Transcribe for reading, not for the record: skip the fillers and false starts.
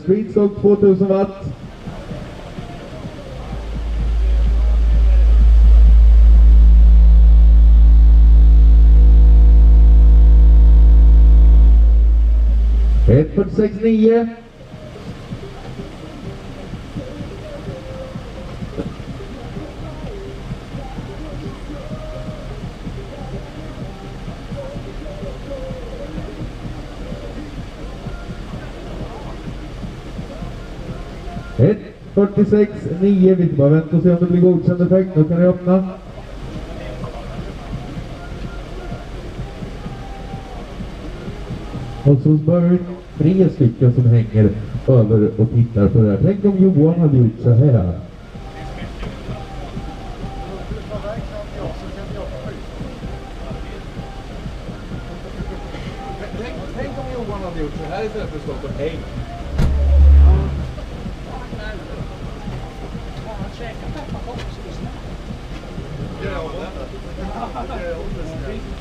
Streetstock 2000 watt. Ett 46,9. Ett 46,9. Vi bara vänta och se om det blir godkänd effekt. Då kan vi öppna. Och så börjar vi 3 stycken som hänger över och tittar på det här. Tänk om Johan hade gjort så här. Tänk om Johan hade gjort så här istället för att stå på häng. Ja,